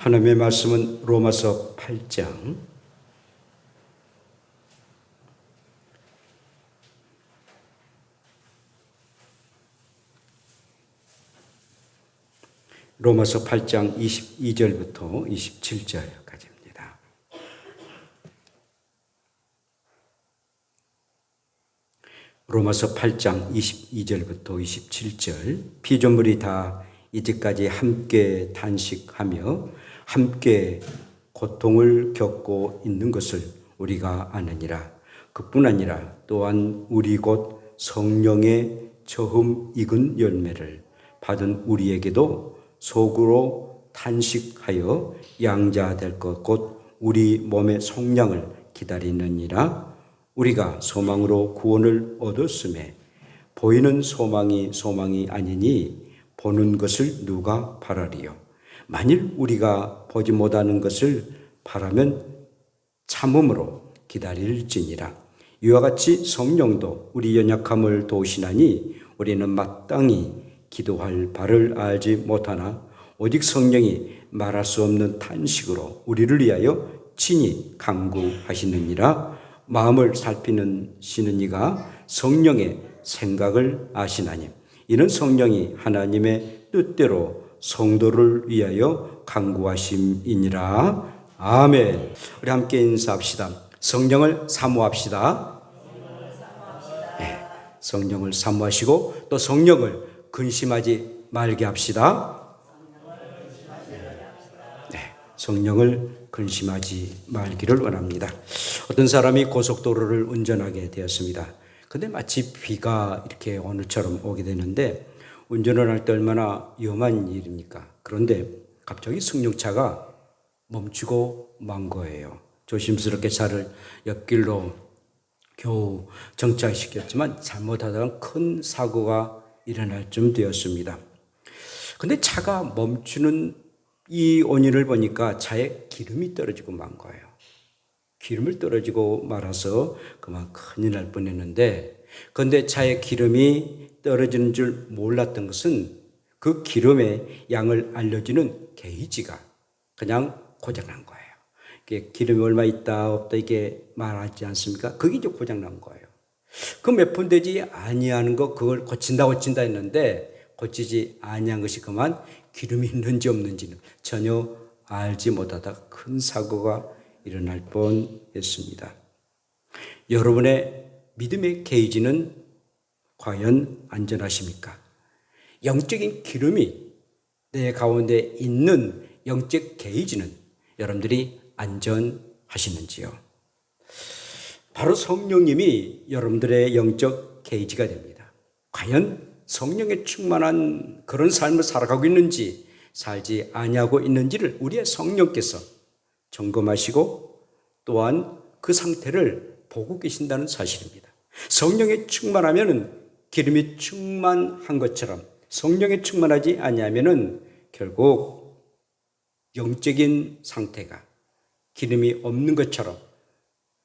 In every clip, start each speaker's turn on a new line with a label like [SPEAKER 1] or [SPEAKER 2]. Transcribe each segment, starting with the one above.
[SPEAKER 1] 하나님의 말씀은 로마서 8장 22절부터 27절까지입니다. 로마서 8장 22절부터 27절. 피조물이 다 이제까지 함께 단식하며 함께 고통을 겪고 있는 것을 우리가 아느니라. 그뿐 아니라 또한 우리 곧 성령의 처음 익은 열매를 받은 우리에게도 속으로 탄식하여 양자될 것 곧 우리 몸의 속량을 기다리느니라. 우리가 소망으로 구원을 얻었음에 보이는 소망이 아니니 보는 것을 누가 바라리요. 만일 우리가 보지 못하는 것을 바라면 참음으로 기다릴지니라. 이와 같이 성령도 우리 연약함을 도우시나니 우리는 마땅히 기도할 바를 알지 못하나 오직 성령이 말할 수 없는 탄식으로 우리를 위하여 친히 간구하시느니라. 마음을 살피는 시는 이가 성령의 생각을 아시나니 이는 성령이 하나님의 뜻대로 성도를 위하여 간구하심이니라. 아멘. 우리 함께 인사합시다. 성령을 사모합시다. 네, 성령을 사모하시고 또 성령을 근심하지 말게 합시다. 네, 성령을 근심하지 말기를 원합니다. 어떤 사람이 고속도로를 운전하게 되었습니다. 근데 마치 비가 이렇게 오늘처럼 오게 되는데 운전을 할 때 얼마나 위험한 일입니까? 그런데 갑자기 승용차가 멈추고 만 거예요. 조심스럽게 차를 옆길로 겨우 정차시켰지만 잘못하다가 큰 사고가 일어날 쯤 되었습니다. 근데 차가 멈추는 이 원인을 보니까 차에 기름이 떨어지고 만 거예요. 기름을 떨어지고 말아서 그만 큰일 날 뻔했는데, 그런데 차에 기름이 떨어지는 줄 몰랐던 것은 그 기름의 양을 알려주는 게이지가 그냥 고장난 거예요. 이게 기름이 얼마 있다 없다 이게 말하지 않습니까? 그게 이제 고장난 거예요. 그 몇 푼 되지 아니하는 거 그걸 고친다 했는데 고치지 아니한 것이 그만 기름이 있는지 없는지는 전혀 알지 못하다가 큰 사고가 일어날 뻔했습니다. 여러분의 믿음의 게이지는 과연 안전하십니까? 영적인 기름이 내 가운데 있는 영적 게이지는 여러분들이 안전하시는지요? 바로 성령님이 여러분들의 영적 게이지가 됩니다. 과연 성령에 충만한 그런 삶을 살아가고 있는지 살지 아니하고 있는지를 우리의 성령께서 점검하시고 또한 그 상태를 보고 계신다는 사실입니다. 성령에 충만하면 기름이 충만한 것처럼 성령에 충만하지 아니하면 결국 영적인 상태가 기름이 없는 것처럼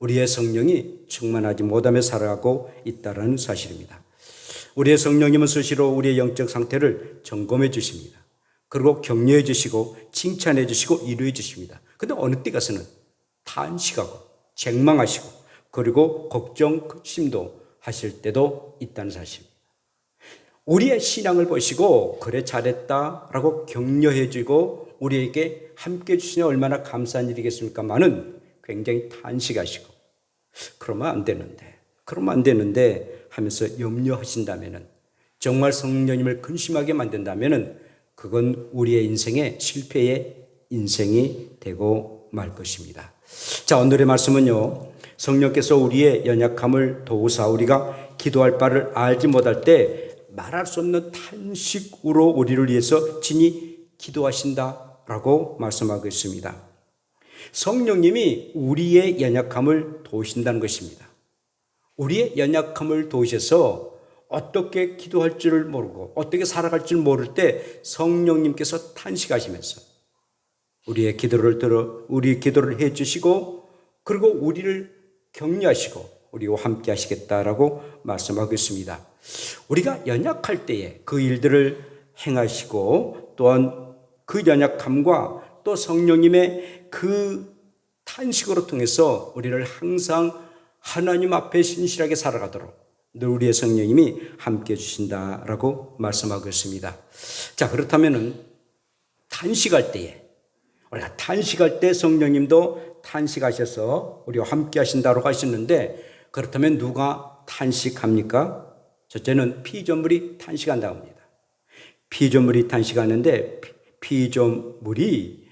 [SPEAKER 1] 우리의 성령이 충만하지 못하며 살아가고 있다는 사실입니다. 우리의 성령님은 수시로 우리의 영적 상태를 점검해 주십니다. 그리고 격려해 주시고 칭찬해 주시고 위로해 주십니다. 그런데 어느 때 가서는 탄식하고 책망하시고 그리고 걱정, 심도 하실 때도 있다는 사실입니다. 우리의 신앙을 보시고 그래 잘했다라고 격려해 주고 우리에게 함께 해주시니 얼마나 감사한 일이겠습니까만은 굉장히 탄식하시고 그러면 안 되는데 하면서 염려하신다면은 정말 성령님을 근심하게 만든다면은 그건 우리의 인생의 실패의 인생이 되고 말 것입니다. 자, 오늘의 말씀은요, 성령께서 우리의 연약함을 도우사 우리가 기도할 바를 알지 못할 때 말할 수 없는 탄식으로 우리를 위해서 친히 기도하신다라고 말씀하고 있습니다. 성령님이 우리의 연약함을 도우신다는 것입니다. 우리의 연약함을 도우셔서 어떻게 기도할 줄을 모르고 어떻게 살아갈 줄 모를 때 성령님께서 탄식하시면서 우리의 기도를 해 주시고 그리고 우리를 격려하시고 우리와 함께 하시겠다라고 말씀하고 있습니다. 우리가 연약할 때에 그 일들을 행하시고 또한 그 연약함과 또 성령님의 그 탄식으로 통해서 우리를 항상 하나님 앞에 신실하게 살아가도록 늘 우리의 성령님이 함께 해주신다라고 말씀하고 있습니다. 자, 그렇다면은 탄식할 때에, 우리가 탄식할 때 성령님도 탄식하셔서 우리와 함께 하신다고 하셨는데, 그렇다면 누가 탄식합니까? 첫째는 피조물이 탄식한다고 합니다. 피조물이 탄식하는데 피조물이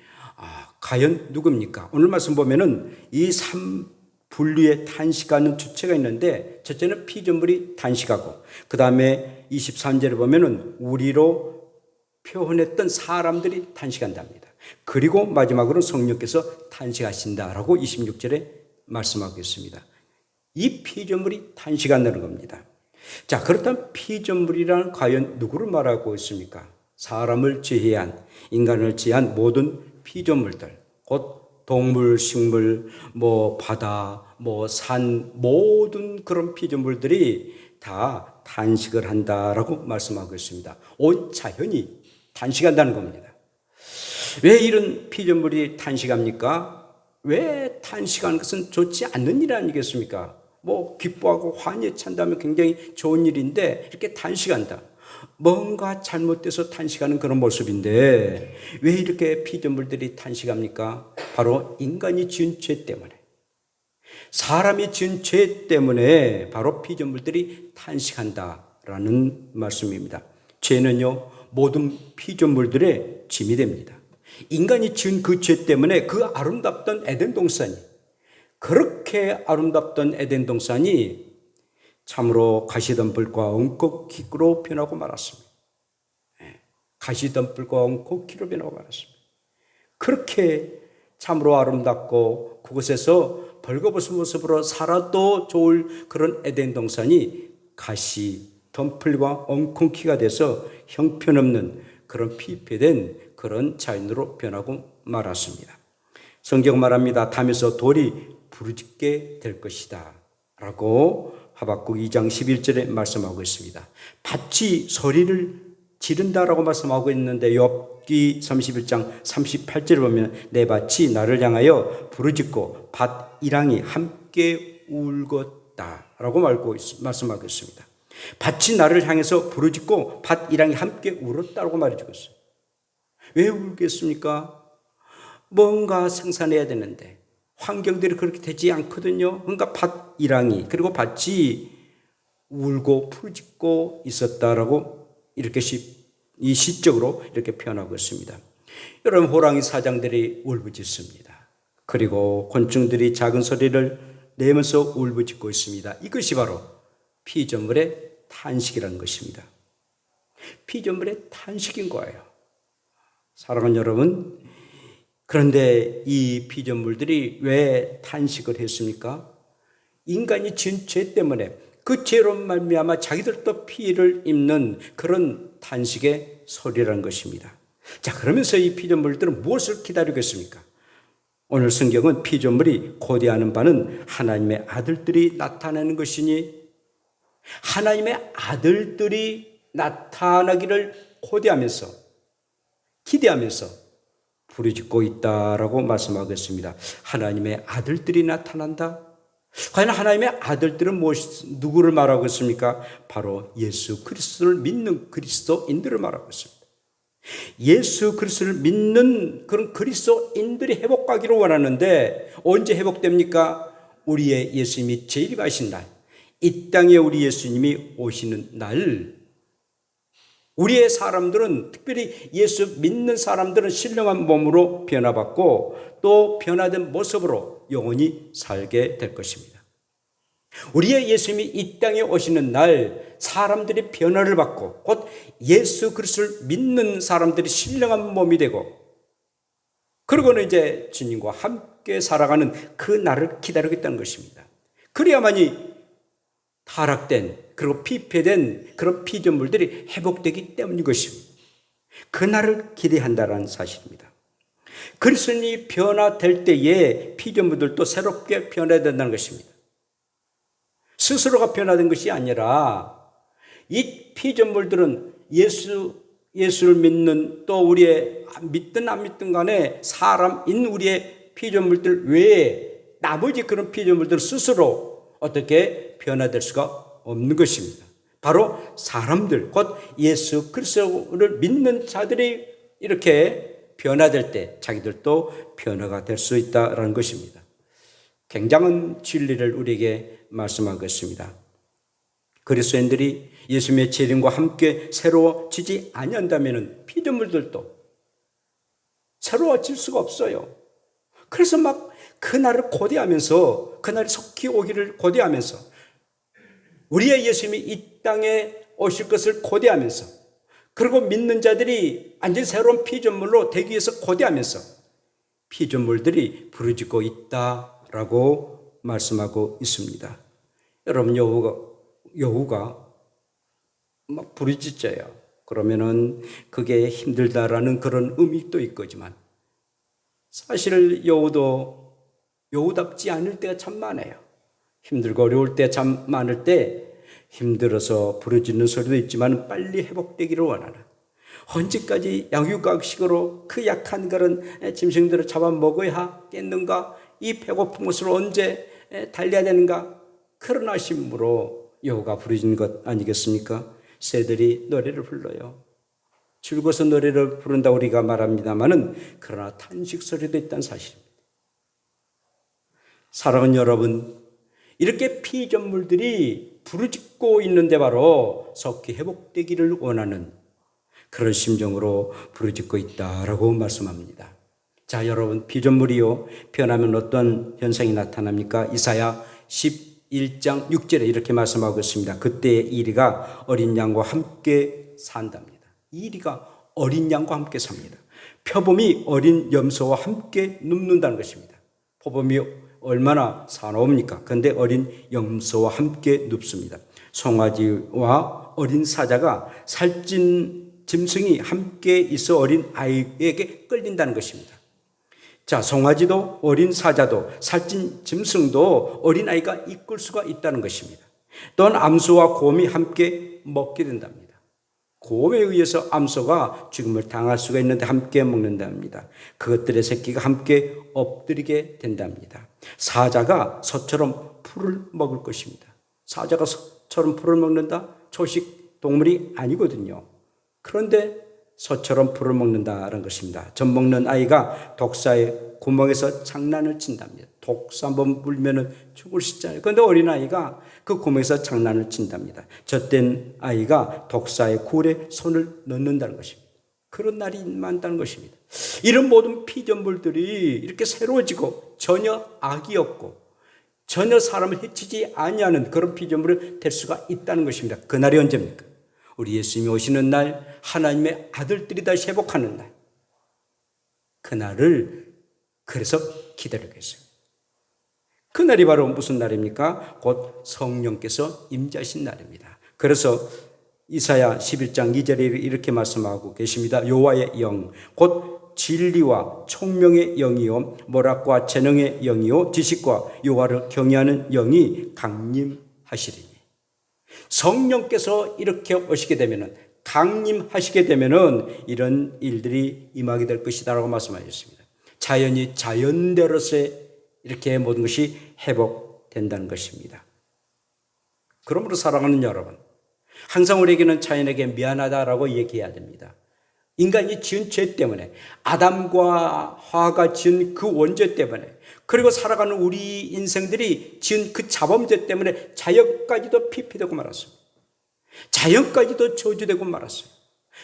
[SPEAKER 1] 과연 누굽니까? 오늘 말씀 보면은 이 3분류의 탄식하는 주체가 있는데, 첫째는 피조물이 탄식하고, 그 다음에 23절에 보면은 우리로 표현했던 사람들이 탄식한답니다. 그리고 마지막으로 성령께서 탄식하신다라고 26절에 말씀하고 있습니다. 이 피조물이 탄식한다는 겁니다. 자, 그렇다면 피조물이란 과연 누구를 말하고 있습니까? 사람을 제외한, 인간을 제외한 모든 피조물들, 곧 동물, 식물, 바다, 산, 모든 그런 피조물들이 다 탄식을 한다라고 말씀하고 있습니다. 온 자연이 탄식한다는 겁니다. 왜 이런 피조물이 탄식합니까? 왜 탄식하는 것은 좋지 않는 일 아니겠습니까? 기뻐하고 환희에 찬다면 굉장히 좋은 일인데 이렇게 탄식한다. 뭔가 잘못돼서 탄식하는 그런 모습인데 왜 이렇게 피조물들이 탄식합니까? 바로 인간이 지은 죄 때문에, 사람이 지은 죄 때문에 바로 피조물들이 탄식한다라는 말씀입니다. 죄는요, 모든 피조물들의 짐이 됩니다. 인간이 지은 그 죄 때문에 그 아름답던 에덴 동산이, 그렇게 아름답던 에덴 동산이 참으로 가시덤불과 엉겅퀴로 변하고 말았습니다. 가시덤불과 엉겅퀴로 변하고 말았습니다. 그렇게 참으로 아름답고 그곳에서 벌거벗은 모습으로 살아도 좋을 그런 에덴 동산이 가시덤불과 엉겅퀴가 돼서 형편없는 그런 피폐된 그런 자연으로 변하고 말았습니다. 성경 말합니다. 담에서 돌이 부르짖게 될 것이다 라고 하박국 2장 11절에 말씀하고 있습니다. 밭이 소리를 지른다라고 말씀하고 있는데, 욥기 31장 38절을 보면 내 밭이 나를 향하여 부르짖고 밭 이랑이 함께 울었다라고 말씀하고 있습니다. 밭이 나를 향해서 부르짖고 밭 이랑이 함께 울었다고 말해주고 있어요. 왜 울겠습니까? 뭔가 생산해야 되는데 환경들이 그렇게 되지 않거든요. 그러니까 밭 이랑이, 그리고 밭이 울고 부르짖고 있었다라고 이렇게 이 시적으로 이렇게 표현하고 있습니다. 여러분, 호랑이 사장들이 울부짖습니다. 그리고 곤충들이 작은 소리를 내면서 울부짖고 있습니다. 이것이 바로 피조물의 탄식이라는 것입니다. 피조물의 탄식인 거예요. 사랑하는 여러분, 그런데 이 피조물들이 왜 탄식을 했습니까? 인간이 지은 죄 때문에, 그 죄로 말미암아 자기들도 피해를 입는 그런 탄식의 소리라는 것입니다. 자, 그러면서 이 피조물들은 무엇을 기다리고 있습니까? 오늘 성경은 피조물이 고대하는 바는 하나님의 아들들이 나타나는 것이니, 하나님의 아들들이 나타나기를 고대하면서, 기대하면서 부르짖고 있다라고 말씀하고 있습니다. 하나님의 아들들이 나타난다. 과연 하나님의 아들들은 누구를 말하고 있습니까? 바로 예수 그리스도를 믿는 그리스도인들을 말하고 있습니다. 예수 그리스도를 믿는 그런 그리스도인들이 회복하기를 원하는데, 언제 회복됩니까? 우리의 예수님이 재림하신 날, 이 땅에 우리 예수님이 오시는 날, 우리의 사람들은, 특별히 예수 믿는 사람들은 신령한 몸으로 변화받고 또 변화된 모습으로 영원히 살게 될 것입니다. 우리의 예수님이 이 땅에 오시는 날 사람들이 변화를 받고 곧 예수 그리스도를 믿는 사람들이 신령한 몸이 되고, 그러고는 이제 주님과 함께 살아가는 그 날을 기다리고 있다는 것입니다. 그래야만이 타락된, 그리고 피폐된 그런 피조물들이 회복되기 때문인 것입니다. 그날을 기대한다는 사실입니다. 그리스도인이 변화될 때에 피조물들도 새롭게 변화된다는 것입니다. 스스로가 변화된 것이 아니라 이 피조물들은 예수 예수를 믿는 또 우리의 믿든 안 믿든 간에 사람인 우리의 피조물들 외에 나머지 그런 피조물들 스스로 어떻게 변화될 수가 없는 것입니다. 바로 사람들, 곧 예수 그리스도를 믿는 자들이 이렇게 변화될 때 자기들도 변화가 될 수 있다는 것입니다. 굉장한 진리를 우리에게 말씀하고 있습니다. 그리스도인들이 예수님의 재림과 함께 새로워지지 아니한다면 피조물들도 새로워질 수가 없어요. 그래서 막 그날을 고대하면서, 그날이 속히 오기를 고대하면서, 우리의 예수님이 이 땅에 오실 것을 고대하면서, 그리고 믿는 자들이 완전히 새로운 피조물로 되기 위해서 고대하면서 피조물들이 부르짖고 있다라고 말씀하고 있습니다. 여러분, 여우가 막 부르짖어요. 그러면은 그게 힘들다라는 그런 의미도 있거지만 사실 여우답지 않을 때가 참 많아요. 힘들고 어려울 때 참 많을 때 힘들어서 부르짖는 소리도 있지만 빨리 회복되기를 원하는, 언제까지 양육각식으로 그 약한 그런 짐승들을 잡아먹어야겠는가, 이 배고픈 곳으로 언제 달려야 되는가, 그런 아심으로 여우가 부르짖는 것 아니겠습니까? 새들이 노래를 불러요. 즐거워서 노래를 부른다고 우리가 말합니다마는 그러나 탄식 소리도 있다는 사실입니다. 사랑하는 여러분, 이렇게 피조물들이 부르짖고 있는데 바로 속히 회복되기를 원하는 그런 심정으로 부르짖고 있다라고 말씀합니다. 자, 여러분, 피조물이요 변하면 어떤 현상이 나타납니까? 이사야 11장 6절에 이렇게 말씀하고 있습니다. 그때 이리가 어린 양과 함께 산답니다. 이리가 어린 양과 함께 삽니다. 표범이 어린 염소와 함께 눕는다는 것입니다. 표범이 얼마나 사나웁니까? 그런데 어린 염소와 함께 눕습니다. 송아지와 어린 사자가 살찐 짐승이 함께 있어 어린 아이에게 끌린다는 것입니다. 자, 송아지도 어린 사자도 살찐 짐승도 어린 아이가 이끌 수가 있다는 것입니다. 또한 암소와 곰이 함께 먹게 된답니다. 곰에 의해서 암소가 죽음을 당할 수가 있는데 함께 먹는답니다. 그것들의 새끼가 함께 엎드리게 된답니다. 사자가 소처럼 풀을 먹을 것입니다. 사자가 소처럼 풀을 먹는다? 초식 동물이 아니거든요. 그런데 소처럼 풀을 먹는다는 것입니다. 젖 먹는 아이가 독사의 구멍에서 장난을 친답니다. 독사 한번 물면은 죽을 수 있잖아요. 그런데 어린아이가 그 구멍에서 장난을 친답니다. 젖된 아이가 독사의 굴에 손을 넣는다는 것입니다. 그런 날이 많다는 것입니다. 이런 모든 피조물들이 이렇게 새로워지고 전혀 악이 없고 전혀 사람을 해치지 아니하는 그런 피조물이 될 수가 있다는 것입니다. 그날이 언제입니까? 우리 예수님이 오시는 날, 하나님의 아들들이 다시 회복하는 날, 그날을 그래서 기다리고 있어요. 그날이 바로 무슨 날입니까? 곧 성령께서 임재하신 날입니다. 그래서 이사야 11장 2절에 이렇게 말씀하고 계십니다. 여호와의 영, 곧 진리와 총명의 영이요 모략과 재능의 영이요 지식과 여호와를 경외하는 영이 강림하시리니. 성령께서 이렇게 오시게 되면은, 강림하시게 되면은 이런 일들이 임하게 될 것이다라고 말씀하셨습니다. 자연이 자연대로서 이렇게 모든 것이 회복된다는 것입니다. 그러므로 사랑하는 여러분, 항상 우리에게는 자연에게 미안하다라고 얘기해야 됩니다. 인간이 지은 죄 때문에, 아담과 하와가 지은 그 원죄 때문에, 그리고 살아가는 우리 인생들이 지은 그 자범죄 때문에 자연까지도 피폐되고 말았어요. 자연까지도 저주되고 말았어요.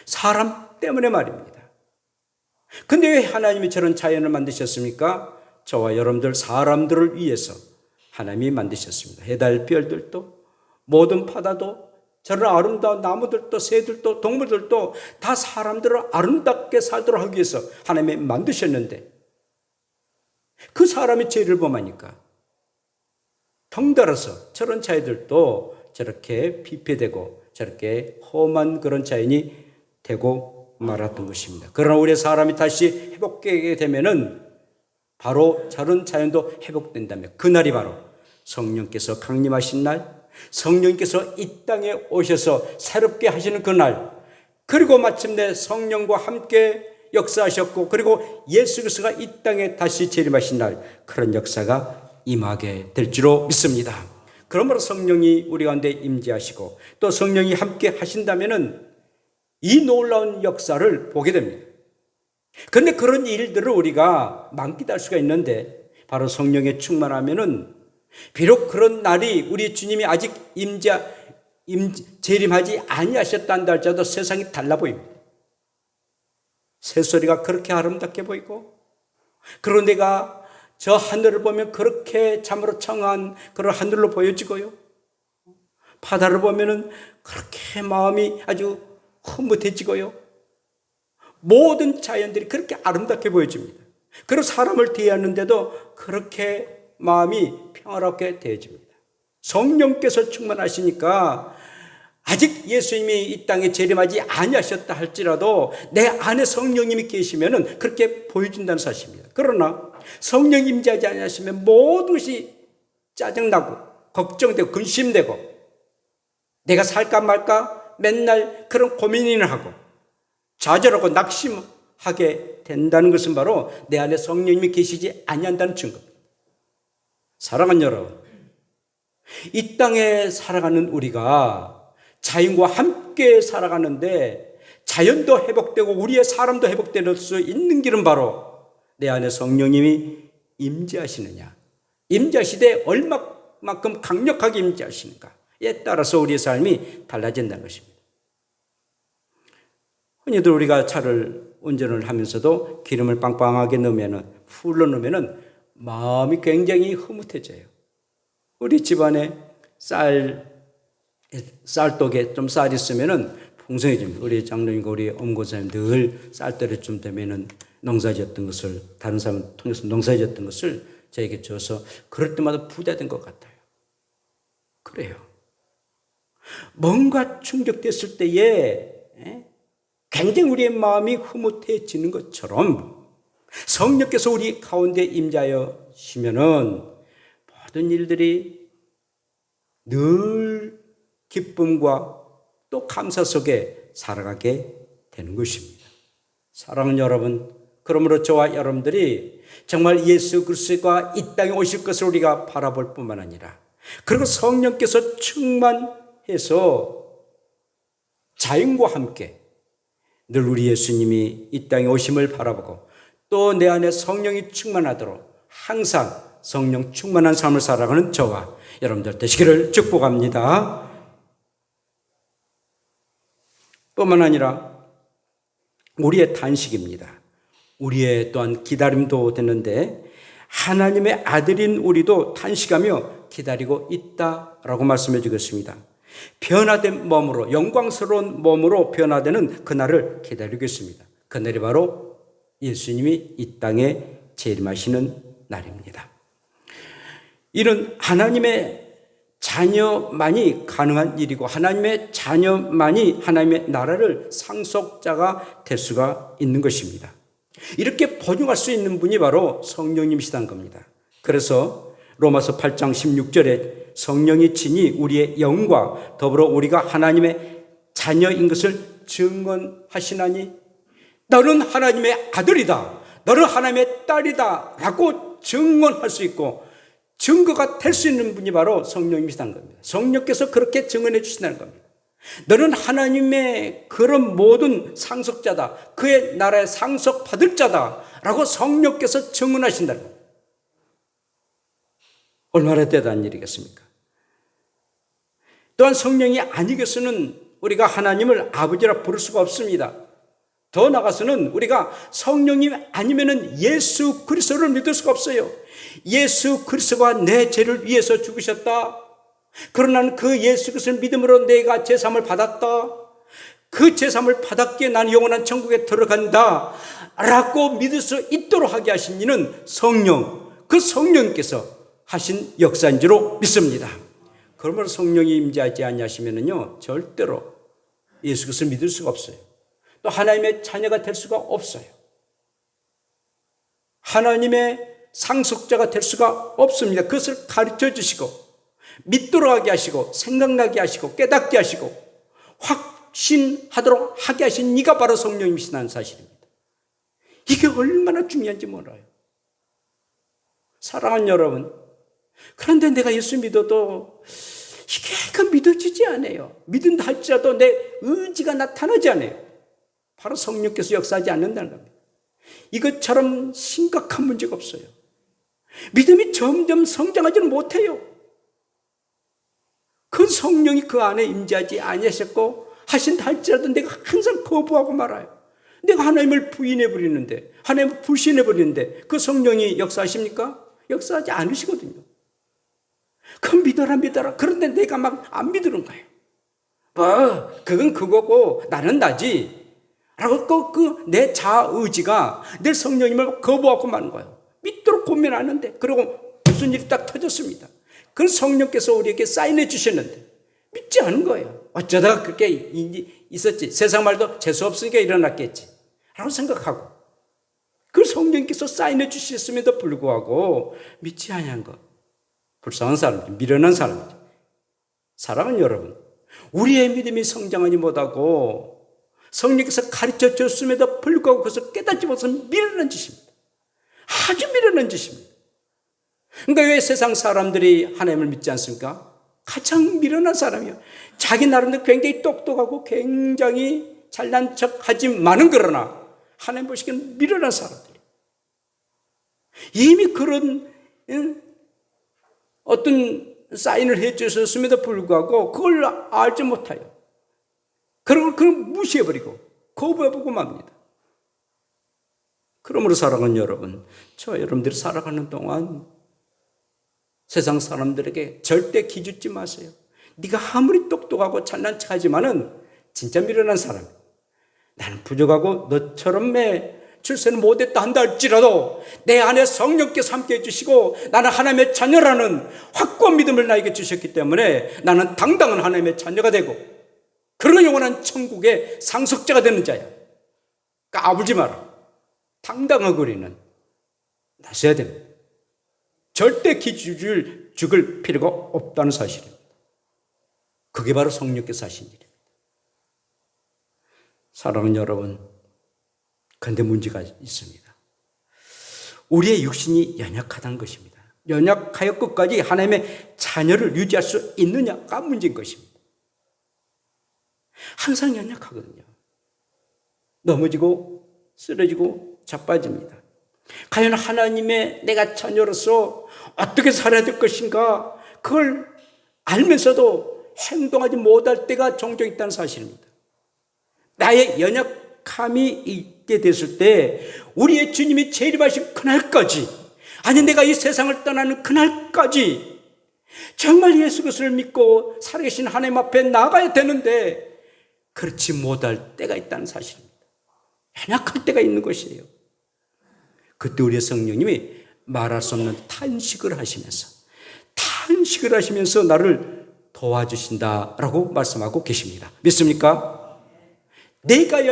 [SPEAKER 1] 사람 때문에 말입니다. 근데 왜 하나님이 저런 자연을 만드셨습니까? 저와 여러분들 사람들을 위해서 하나님이 만드셨습니다. 해달 별들도, 모든 바다도, 저런 아름다운 나무들도, 새들도, 동물들도 다 사람들을 아름답게 살도록 하기 위해서 하나님이 만드셨는데, 그 사람이 죄를 범하니까 덩달아서 저런 자연들도 저렇게 피폐되고 저렇게 험한 그런 자연이 되고 말았던 것입니다. 그러나 우리 사람이 다시 회복되게 되면은 바로 저런 자연도 회복된다면 그날이 바로 성령께서 강림하신 날, 성령께서 이 땅에 오셔서 새롭게 하시는 그날, 그리고 마침내 성령과 함께 역사하셨고, 그리고 예수 그리스도가 이 땅에 다시 재림하신 날, 그런 역사가 임하게 될 줄로 믿습니다. 그러므로 성령이 우리 가운데 임재하시고 또 성령이 함께 하신다면은 이 놀라운 역사를 보게 됩니다. 그런데 그런 일들을 우리가 만끽할 수가 있는데, 바로 성령에 충만하면은 비록 그런 날이 우리 주님이 아직 재림하지 아니하셨다 할지라도 세상이 달라 보입니다. 새소리가 그렇게 아름답게 보이고, 그리고 내가 저 하늘을 보면 그렇게 참으로 청한 그런 하늘로 보여지고요, 바다를 보면은 그렇게 마음이 아주 흐뭇해지고요, 모든 자연들이 그렇게 아름답게 보여집니다. 그리고 사람을 대하는데도 그렇게 마음이 평화롭게 되어집니다. 성령께서 충만하시니까 아직 예수님이 이 땅에 재림하지 아니하셨다 할지라도 내 안에 성령님이 계시면은 그렇게 보여준다는 사실입니다. 그러나 성령 임재하지 아니하시면 모든 것이 짜증나고 걱정되고 근심되고 내가 살까 말까 맨날 그런 고민을 하고 좌절하고 낙심하게 된다는 것은 바로 내 안에 성령님이 계시지 아니한다는 증거입니다. 사랑하는 여러분, 이 땅에 살아가는 우리가 자연과 함께 살아가는데 자연도 회복되고 우리의 사람도 회복될 수 있는 길은 바로 내 안에 성령님이 임재하시느냐, 임재하시되 얼마만큼 강력하게 임재하시는가에 따라서 우리의 삶이 달라진다는 것입니다. 흔히들 우리가 차를 운전을 하면서도 기름을 빵빵하게 넣으면, 풀로 넣으면 마음이 굉장히 흐뭇해져요. 우리 집안에 쌀독에 좀 쌀 있으면은 풍성해집니다. 우리 장로님과 우리 엄고사님 늘 쌀떨이쯤 되면은 농사지었던 것을, 다른 사람 통해서 농사지었던 것을 저에게 줘서 그럴 때마다 부자된 것 같아요. 그래요. 뭔가 충족됐을 때에 굉장히 우리의 마음이 흐뭇해지는 것처럼 성령께서 우리 가운데 임재하시면은 모든 일들이 늘 기쁨과 또 감사 속에 살아가게 되는 것입니다. 사랑하는 여러분, 그러므로 저와 여러분들이 정말 예수 그리스도가 이 땅에 오실 것을 우리가 바라볼 뿐만 아니라, 그리고 성령께서 충만해서 자연과 함께 늘 우리 예수님이 이 땅에 오심을 바라보고 또 내 안에 성령이 충만하도록 항상 성령 충만한 삶을 살아가는 저와 여러분들 되시기를 축복합니다. 뿐만 아니라 우리의 탄식입니다. 우리의 또한 기다림도 되는데, 하나님의 아들인 우리도 탄식하며 기다리고 있다라고 말씀해 주겠습니다. 변화된 몸으로, 영광스러운 몸으로 변화되는 그날을 기다리고 있습니다. 그날이 바로 예수님이 이 땅에 재림하시는 날입니다. 이는 하나님의 자녀만이 가능한 일이고, 하나님의 자녀만이 하나님의 나라를 상속자가 될 수가 있는 것입니다. 이렇게 번영할 수 있는 분이 바로 성령님이시다는 겁니다. 그래서 로마서 8장 16절에 성령이 친히 우리의 영과 더불어 우리가 하나님의 자녀인 것을 증언하시나니 너는 하나님의 아들이다, 너는 하나님의 딸이다 라고 증언할 수 있고 증거가 될 수 있는 분이 바로 성령님이시다는 겁니다. 성령께서 그렇게 증언해 주신다는 겁니다. 너는 하나님의 그런 모든 상속자다, 그의 나라의 상속받을 자다 라고 성령께서 증언하신다는 겁니다. 얼마나 대단한 일이겠습니까? 또한 성령이 아니겠으면 우리가 하나님을 아버지라 부를 수가 없습니다. 더 나아가서는 우리가 성령님 아니면은 예수 그리스도를 믿을 수가 없어요. 예수 그리스도가 내 죄를 위해서 죽으셨다. 그러나 그 예수 그리스도를 믿음으로 내가 제사함을 받았다. 그 제사함을 받았기에 나는 영원한 천국에 들어간다 라고 믿을 수 있도록 하게 하신 이는 성령, 그 성령께서 하신 역사인 줄로 믿습니다. 그러므로 성령이 임재하지 아니하시면은요 절대로 예수 그리스도를 믿을 수가 없어요. 또 하나님의 자녀가 될 수가 없어요. 하나님의 상속자가 될 수가 없습니다. 그것을 가르쳐 주시고 믿도록 하게 하시고 생각나게 하시고 깨닫게 하시고 확 확신하도록 하게 하신 이가 바로 성령님이시라는 사실입니다. 이게 얼마나 중요한지 몰라요. 사랑하는 여러분, 그런데 내가 예수 믿어도 이게 믿어지지 않아요. 믿은다 할지라도 내 의지가 나타나지 않아요. 바로 성령께서 역사하지 않는다는 겁니다. 이것처럼 심각한 문제가 없어요. 믿음이 점점 성장하지는 못해요. 그 성령이 그 안에 임재하지 아니하셨고 하신다 할지라도 내가 항상 거부하고 말아요. 내가 하나님을 부인해 버리는데, 하나님을 불신해 버리는데 그 성령이 역사하십니까? 역사하지 않으시거든요. 그 믿어라. 그런데 내가 막 안 믿는 거예요. 그건 그거고 나는 나지. 라고 내 자의지가 늘 성령님을 거부하고 마는 거예요. 믿도록 고민하는데, 그리고 무슨 일이 딱 터졌습니다. 그 성령께서 우리에게 사인해 주셨는데 믿지 않은 거예요. 어쩌다가 그렇게 있었지. 세상 말도 재수 없으니까 일어났겠지. 라고 생각하고 그 성령께서 사인해 주셨음에도 불구하고 믿지 아니한 것. 불쌍한 사람이죠. 미련한 사람이죠. 사랑하는 여러분, 우리의 믿음이 성장하지 못하고 성령께서 가르쳐 줬음에도 불구하고 그것을 깨닫지 못해서 미련한 짓입니다. 아주 미련한 짓입니다. 그러니까 왜 세상 사람들이 하나님을 믿지 않습니까? 가장 미련한 사람이에요. 자기 나름대로 굉장히 똑똑하고 굉장히 잘난 척하지만은 그러나 하나님 보시기에는 미련한 사람들이에요. 이미 그런 어떤 사인을 해 주셨음에도 불구하고 그걸 알지 못해요. 그런 걸 무시해버리고 거부해보고 맙니다. 그러므로 사랑하는 여러분, 여러분들이 살아가는 동안 세상 사람들에게 절대 기죽지 마세요. 네가 아무리 똑똑하고 잘난 척하지만은 진짜 미련한 사람. 나는 부족하고 너처럼 출세는 못했다 한다 할지라도 내 안에 성령께서 함께 해주시고 나는 하나님의 자녀라는 확고한 믿음을 나에게 주셨기 때문에 나는 당당한 하나님의 자녀가 되고 그런 영원한 천국의 상속자가 되는 자야. 까불지 마라. 당당하고 우리는 나서야 됩니다. 절대 기죽을 필요가 없다는 사실입니다. 그게 바로 성령께서 하신 일입니다. 사랑하는 여러분, 그런데 문제가 있습니다. 우리의 육신이 연약하다는 것입니다. 연약하여 끝까지 하나님의 자녀를 유지할 수 있느냐가 문제인 것입니다. 항상 연약하거든요. 넘어지고 쓰러지고 자빠집니다. 과연 하나님의 내가 자녀로서 어떻게 살아야 될 것인가, 그걸 알면서도 행동하지 못할 때가 종종 있다는 사실입니다. 나의 연약함이 있게 됐을 때 우리의 주님이 재림하신 그날까지, 아니 내가 이 세상을 떠나는 그날까지 정말 예수 그리스도를 믿고 살아계신 하나님 앞에 나가야 되는데 그렇지 못할 때가 있다는 사실입니다. 연약할 때가 있는 것이에요. 그때 우리의 성령님이 말할 수 없는 탄식을 하시면서 나를 도와주신다라고 말씀하고 계십니다. 믿습니까? 내가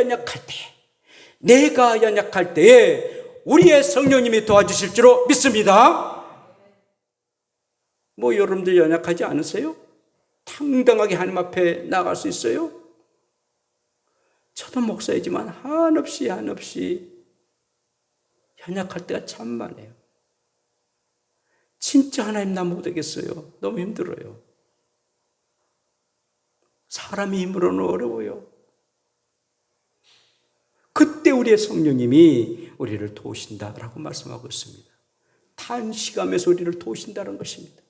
[SPEAKER 1] 연약할 때에 우리의 성령님이 도와주실 줄로 믿습니다. 여러분들 연약하지 않으세요? 당당하게 하나님 앞에 나갈 수 있어요? 저도 목사이지만 한없이 연약할 때가 참 많아요. 진짜 하나님 나 못하겠어요. 너무 힘들어요. 사람의 힘으로는 어려워요. 그때 우리의 성령님이 우리를 도우신다라고 말씀하고 있습니다. 탄식하면서 우리를 도우신다는 것입니다.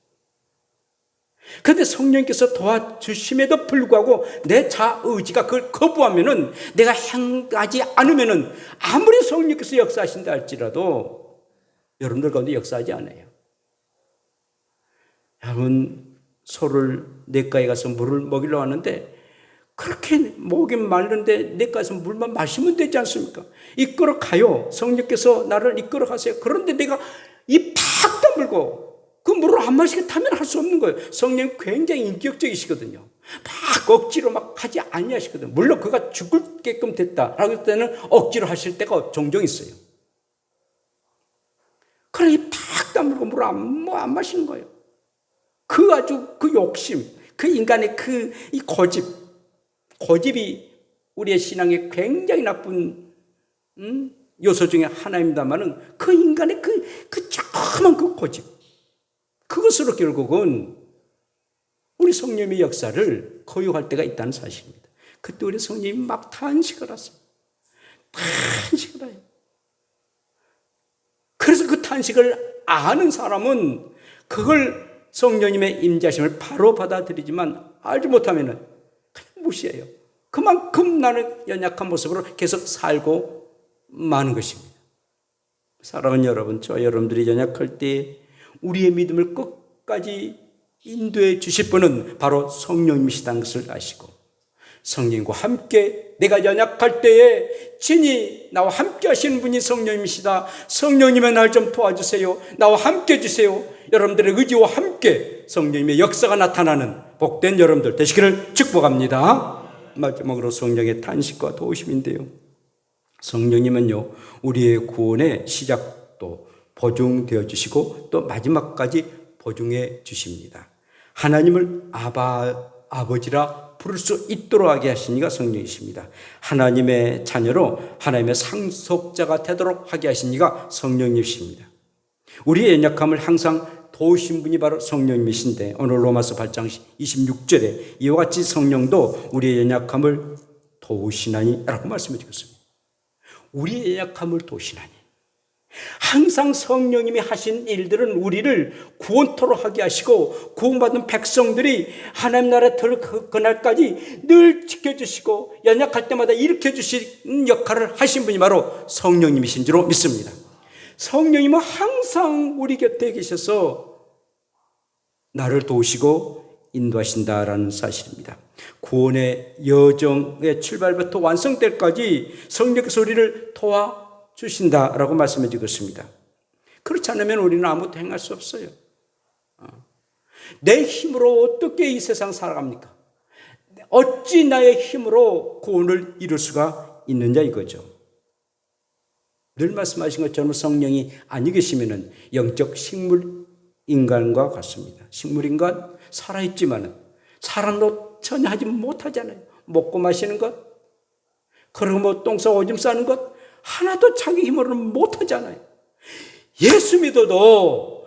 [SPEAKER 1] 그런데 성령께서 도와주심에도 불구하고 내 자의지가 그걸 거부하면은, 내가 행하지 않으면은 아무리 성령께서 역사하신다 할지라도 여러분들 가운데 역사하지 않아요. 여러분, 소를 냇가에 가서 물을 먹이러 왔는데 그렇게 목이 마른데 냇가에서 물만 마시면 되지 않습니까? 이끌어 가요. 성령께서 나를 이끌어 가세요. 그런데 내가 이 팍 다물고 그 물을 한 마시게 타면 할 수 없는 거예요. 성령이 굉장히 인격적이시거든요. 막 억지로 막 하지 아니하시거든요. 물론 그가 죽을게끔 됐다라고 할 때는 억지로 하실 때가 종종 있어요. 그래 팍 다물고 물을 안 마시는 거예요. 그 욕심, 그 인간의 이 고집, 고집이 우리의 신앙에 굉장히 나쁜 요소 중에 하나입니다만은 그 인간의 그 조그만 그 고집, 그것으로 결국은 우리 성령님의 역사를 거역할 때가 있다는 사실입니다. 그때 우리 성령님이 막 탄식을 하세요. 탄식을 해요. 그래서 그 탄식을 아는 사람은 그걸 성령님의 임재하심을 바로 받아들이지만 알지 못하면은 그냥 무시해요. 그만큼 나는 연약한 모습으로 계속 살고 마는 것입니다. 사랑하는 여러분, 저 여러분들이 연약할 때 우리의 믿음을 끝까지 인도해 주실 분은 바로 성령님이시다는 것을 아시고, 성령님과 함께 내가 연약할 때에 친히 나와 함께 하시는 분이 성령님이시다. 성령님의 날 좀 도와주세요. 나와 함께 해주세요. 여러분들의 의지와 함께 성령님의 역사가 나타나는 복된 여러분들 되시기를 축복합니다. 마지막으로 성령의 탄식과 도우심인데요, 성령님은요 우리의 구원의 시작도 보증되어 주시고 또 마지막까지 보증해 주십니다. 하나님을 아버지라 부를 수 있도록 하게 하신 이가 성령이십니다. 하나님의 자녀로 하나님의 상속자가 되도록 하게 하신 이가 성령님이십니다. 우리의 연약함을 항상 도우신 분이 바로 성령님이신데, 오늘 로마서 8장 26절에 이와 같이 성령도 우리의 연약함을 도우시나니 라고 말씀해 주셨습니다. 우리의 연약함을 도우시나니, 항상 성령님이 하신 일들은 우리를 구원토로 하게 하시고 구원받은 백성들이 하나님 나라에 들어갈 그날까지 늘 지켜주시고 연약할 때마다 일으켜주시는 역할을 하신 분이 바로 성령님이신 줄로 믿습니다. 성령님은 항상 우리 곁에 계셔서 나를 도우시고 인도하신다라는 사실입니다. 구원의 여정의 출발부터 완성될 때까지 성령께서 우리를 도와주신다라고 말씀해 주셨습니다. 그렇지 않으면 우리는 아무것도 행할 수 없어요. 내 힘으로 어떻게 이 세상 살아갑니까? 어찌 나의 힘으로 구원을 이룰 수가 있느냐 이거죠. 늘 말씀하신 것처럼 성령이 아니 계시면은 영적 식물 인간과 같습니다. 식물 인간 살아있지만은 사람도 전혀 하지 못하잖아요. 먹고 마시는 것, 그리고 뭐 똥 싸고 오줌 싸는 것 하나도 자기 힘으로는 못하잖아요. 예수 믿어도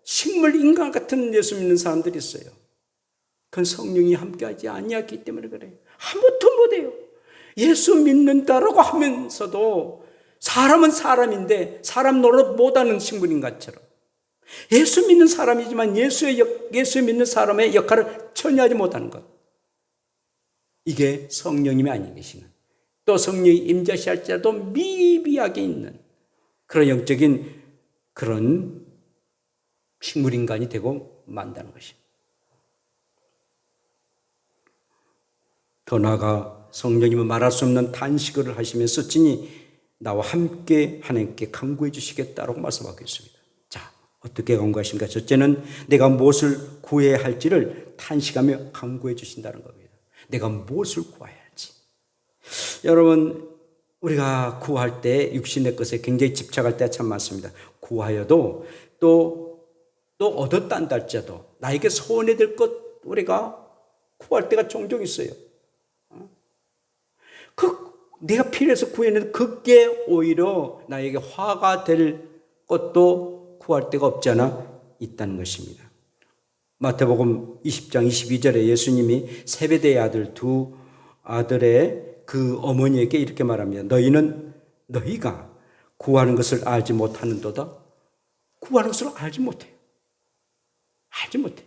[SPEAKER 1] 식물 인간 같은 예수 믿는 사람들이 있어요. 그건 성령이 함께하지 아니하기 때문에 그래요. 아무것도 못해요. 예수 믿는다라고 하면서도 사람은 사람인데 사람 노릇 못하는 식물인간처럼, 예수 믿는 사람이지만 예수 믿는 사람의 역할을 전혀 하지 못하는 것, 이게 성령님이 아니 계시는, 또 성령이 임재하실지라도 미비하게 있는 그런 영적인 그런 식물인간이 되고 만다는 것입니다. 더 나아가 성령님은 말할 수 없는 탄식을 하시면서 친히 나와 함께 하나님께 간구해 주시겠다라고 말씀하고 있습니다. 자, 어떻게 간구하십니까? 첫째는 내가 무엇을 구해야 할지를 탄식하며 간구해 주신다는 겁니다. 내가 무엇을 구해야 할지. 여러분, 우리가 구할 때 육신의 것에 굉장히 집착할 때가 참 많습니다. 구하여도 또 얻었다 한다 할지라도 나에게 소원이 될 것 우리가 구할 때가 종종 있어요. 내가 필요해서 구했는데 그게 오히려 나에게 화가 될 것도 구할 데가 없지 않아 있다는 것입니다. 마태복음 20장 22절에 예수님이 세베대의 아들 두 아들의 그 어머니에게 이렇게 말합니다. 너희가 구하는 것을 알지 못하는도다. 구하는 것을 알지 못해요. 알지 못해.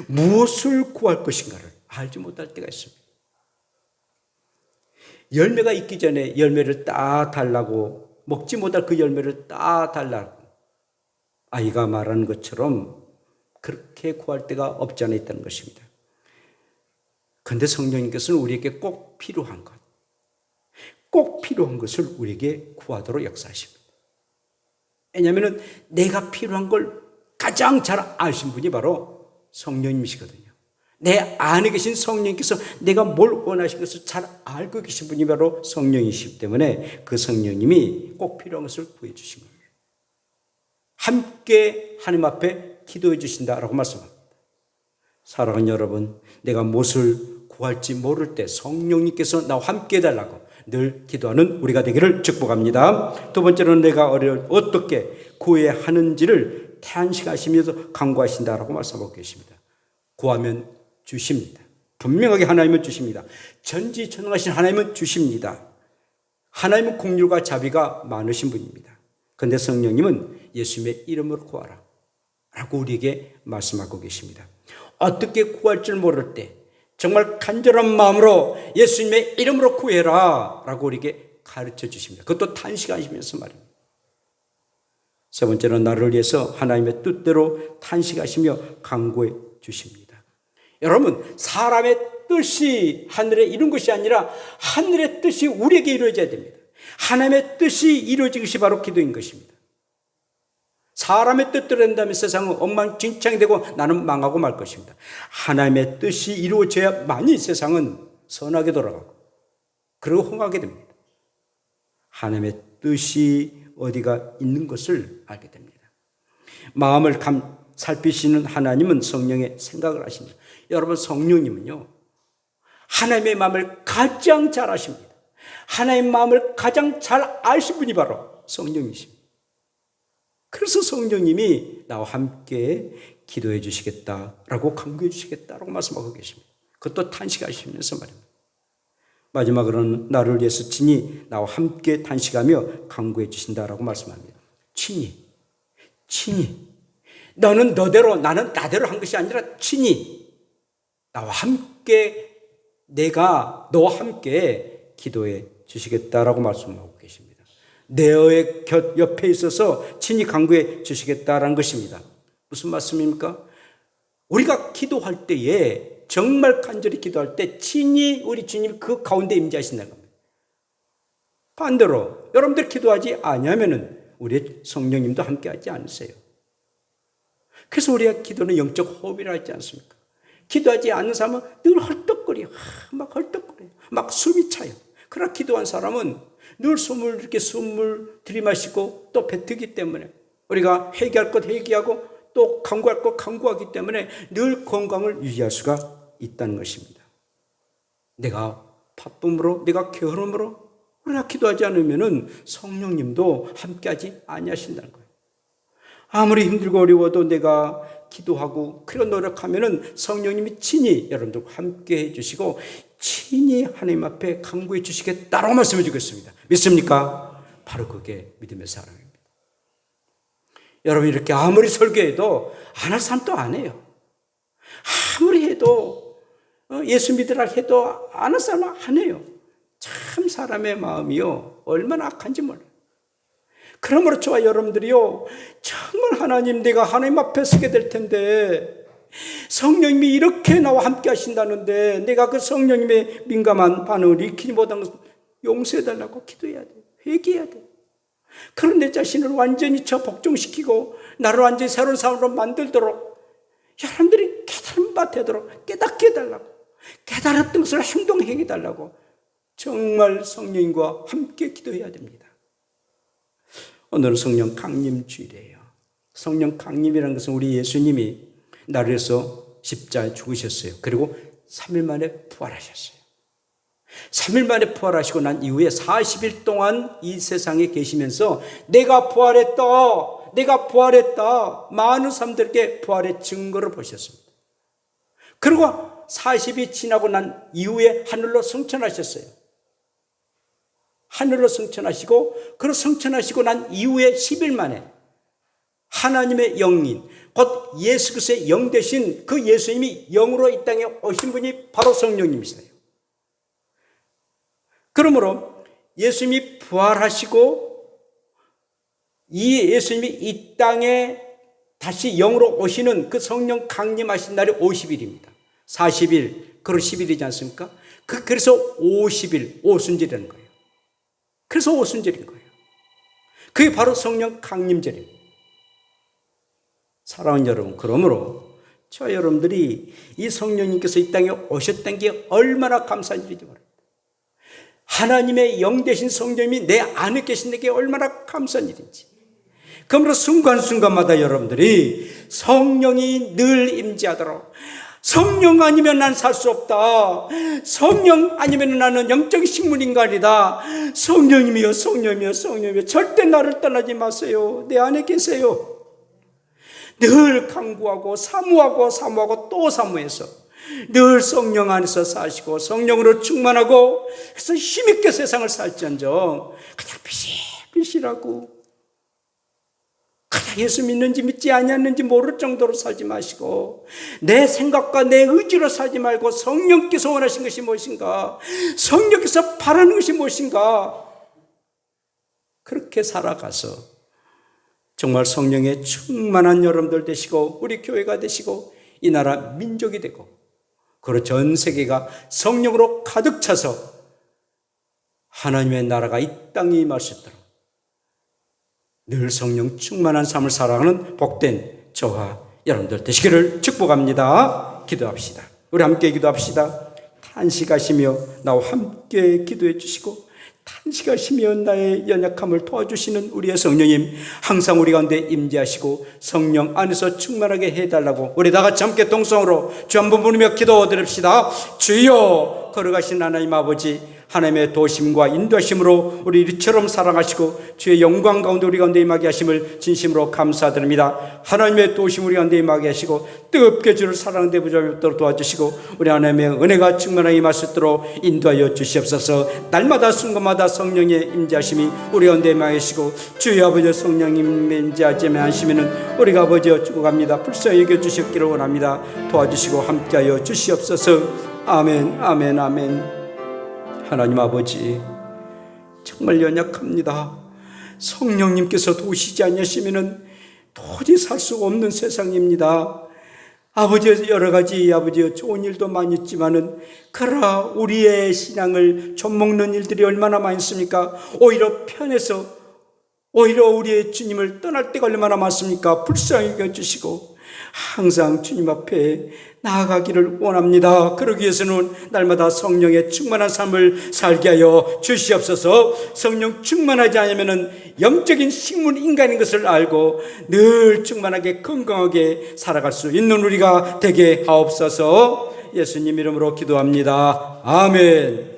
[SPEAKER 1] 무엇을 구할 것인가를 알지 못할 때가 있습니다. 열매가 있기 전에 열매를 따 달라고, 먹지 못할 그 열매를 따 달라고 아이가 말하는 것처럼 그렇게 구할 데가 없지 않아 있다는 것입니다. 그런데 성령님께서는 우리에게 꼭 필요한 것을 우리에게 구하도록 역사하십니다. 왜냐하면 내가 필요한 걸 가장 잘 아신 분이 바로 성령님이시거든요. 내 안에 계신 성령님께서 내가 뭘 원하신 것을 잘 알고 계신 분이 바로 성령이시기 때문에 그 성령님이 꼭 필요한 것을 구해 주신 겁니다. 함께 하나님 앞에 기도해 주신다라고 말씀합니다. 사랑하는 여러분, 내가 무엇을 구할지 모를 때 성령님께서 나와 함께 해달라고 늘 기도하는 우리가 되기를 축복합니다. 두 번째로는 내가 어떻게 구해야 하는지를 탄식하시면서 간구하신다라고 말씀하고 계십니다. 구하면 주십니다. 분명하게 하나님은 주십니다. 전지전능하신 하나님은 주십니다. 하나님은 긍휼과 자비가 많으신 분입니다. 그런데 성령님은 예수님의 이름으로 구하라 라고 우리에게 말씀하고 계십니다. 어떻게 구할 줄 모를 때 정말 간절한 마음으로 예수님의 이름으로 구해라 라고 우리에게 가르쳐 주십니다. 그것도 탄식하시면서 말입니다. 세 번째는 나를 위해서 하나님의 뜻대로 탄식하시며 간구해 주십니다. 여러분, 사람의 뜻이 하늘에 이룬 것이 아니라 하늘의 뜻이 우리에게 이루어져야 됩니다. 하나님의 뜻이 이루어진 것이 바로 기도인 것입니다. 사람의 뜻대로 된다면 세상은 엉망진창이 되고 나는 망하고 말 것입니다. 하나님의 뜻이 이루어져야만이 세상은 선하게 돌아가고 그리고 흥하게 됩니다. 하나님의 뜻이 어디가 있는 것을 알게 됩니다. 마음을 살피시는 하나님은 성령의 생각을 하십니다. 여러분, 성령님은요, 하나님의 마음을 가장 잘 아십니다. 하나님의 마음을 가장 잘 아신 분이 바로 성령이십니다. 그래서 성령님이 나와 함께 기도해 주시겠다라고 간구해 주시겠다라고 말씀하고 계십니다. 그것도 탄식하시면서 말입니다. 마지막으로는 나를 위해서 친히 나와 함께 탄식하며 간구해 주신다라고 말씀합니다. 친히 너는 너대로 나는 나대로 한 것이 아니라 친히 나와 함께 내가 너와 함께 기도해 주시겠다라고 말씀하고 계십니다. 내 옆에 있어서 친히 간구해 주시겠다라는 것입니다. 무슨 말씀입니까? 우리가 기도할 때에 정말 간절히 기도할 때 친히 우리 주님이 그 가운데 임재하신다는 겁니다. 반대로 여러분들 기도하지 아니하면은 우리 성령님도 함께하지 않으세요. 그래서 우리가 기도는 영적 호흡이라 했지 않습니까? 기도하지 않는 사람은 늘 헐떡거려. 막 헐떡거려. 막 숨이 차요. 그러나 기도한 사람은 늘 숨을 들이마시고 또 뱉기 때문에 우리가 회개할 것 회개하고 또 간구할 것 간구하기 때문에 늘 건강을 유지할 수가 있다는 것입니다. 내가 바쁨으로 내가 게으름으로 우리가 기도하지 않으면 성령님도 함께하지 아니하신다는 거예요. 아무리 힘들고 어려워도 내가 기도하고 그런 노력하면 성령님이 친히 여러분들과 함께 해주시고 친히 하나님 앞에 간구해 주시겠다라고 말씀해 주겠습니다. 믿습니까? 바로 그게 믿음의 사랑입니다. 여러분, 이렇게 아무리 설교해도 안 할 사람도 안 해요. 아무리 해도 예수 믿으라 해도 안 할 사람은 안 해요. 참 사람의 마음이요 얼마나 악한지 몰라요. 그러므로 저와 여러분들이요 정말 하나님, 내가 하나님 앞에 서게 될 텐데 성령님이 이렇게 나와 함께 하신다는데 내가 그 성령님의 민감한 반응을 익히지 못한 것을 용서해달라고 기도해야 돼요. 회개해야 돼요. 그런 내 자신을 완전히 복종시키고 나를 완전히 새로운 사람으로 만들도록 여러분들이 깨달은 바 되도록 깨닫게 해달라고, 깨달았던 것을 행동해 해달라고 정말 성령님과 함께 기도해야 됩니다. 오늘은 성령 강림 주일이에요. 성령 강림이라는 것은 우리 예수님이 나를 위해서 십자가에 죽으셨어요. 그리고 3일 만에 부활하셨어요. 3일 만에 부활하시고 난 이후에 40일 동안 이 세상에 계시면서 내가 부활했다, 내가 부활했다, 많은 사람들에게 부활의 증거를 보셨습니다. 그리고 40이 지나고 난 이후에 하늘로 승천하셨어요. 하늘로 승천하시고, 그리고 승천하시고 난 이후에 10일 만에 하나님의 영인, 곧 예수 그리스도의 영 되신 그 예수님이 영으로 이 땅에 오신 분이 바로 성령님이시네요. 그러므로 예수님이 부활하시고 이 예수님이 이 땅에 다시 영으로 오시는 그 성령 강림하신 날이 50일입니다. 40일, 그리고 10일이지 않습니까? 그래서 50일, 오순절이라는 거예요. 그래서 오순절인 거예요. 그게 바로 성령 강림절입니다. 사랑하는 여러분, 그러므로 저 여러분들이 이 성령님께서 이 땅에 오셨다는 게 얼마나 감사한 일인지 모릅니다. 하나님의 영 되신 성령님이 내 안에 계신 게 얼마나 감사한 일인지. 그러므로 순간순간마다 여러분들이 성령이 늘 임재하도록 성령 아니면 난 살 수 없다. 성령 아니면 나는 영적 식물인간이다. 성령님이여, 성령님이여, 성령님이여, 절대 나를 떠나지 마세요. 내 안에 계세요. 늘 간구하고 사모하고 또 사모해서 늘 성령 안에서 사시고 성령으로 충만하고, 그래서 힘있게 세상을 살지언정 그냥 비실비실하고 그냥 예수 믿는지 믿지 아니하는지 모를 정도로 살지 마시고, 내 생각과 내 의지로 살지 말고 성령께서 원하신 것이 무엇인가, 성령께서 바라는 것이 무엇인가, 그렇게 살아가서 정말 성령에 충만한 여러분들 되시고 우리 교회가 되시고 이 나라 민족이 되고, 그리고 전 세계가 성령으로 가득 차서 하나님의 나라가 이 땅에 임할 수 있도록 늘 성령 충만한 삶을 살아가는 복된 저와 여러분들 되시기를 축복합니다. 기도합시다. 우리 함께 기도합시다. 탄식하시며 나와 함께 기도해 주시고, 탄식하시며 나의 연약함을 도와주시는 우리의 성령님, 항상 우리 가운데 임재하시고 성령 안에서 충만하게 해달라고 우리 다 같이 함께 동성으로 주 한 번 부르며 기도드립시다. 주여, 걸어가신 하나님 아버지, 하나님의 도심과 인도하심으로 우리 이처럼 사랑하시고 주의 영광 가운데 우리 가운데 임하게 하심을 진심으로 감사드립니다. 하나님의 도심 우리 가운데 임하게 하시고 뜨겁게 주를 사랑하는 부자뵙도록 도와주시고 우리 하나님의 은혜가 충만하게 임할 수 있도록 인도하여 주시옵소서. 날마다 순간마다 성령의 임재하심이 우리 가운데 임하게 하시고 주의 아버지 성령님 임재하지만 하시면은 우리가 아버지여 죽어갑니다. 불쌍히 여겨주시기를 원합니다. 도와주시고 함께하여 주시옵소서. 아멘, 아멘, 아멘. 하나님 아버지, 정말 연약합니다. 성령님께서 도우시지 않으시면 도저히 살 수 없는 세상입니다. 아버지, 여러 가지 아버지 좋은 일도 많이 있지만은, 그러나 우리의 신앙을 좀먹는 일들이 얼마나 많습니까? 오히려 편해서 오히려 우리의 주님을 떠날 때가 얼마나 많습니까? 불쌍히 여겨주시고 항상 주님 앞에 나아가기를 원합니다. 그러기 위해서는 날마다 성령의 충만한 삶을 살게 하여 주시옵소서. 성령 충만하지 않으면 영적인 식물 인간인 것을 알고 늘 충만하게 건강하게 살아갈 수 있는 우리가 되게 하옵소서. 예수님 이름으로 기도합니다. 아멘.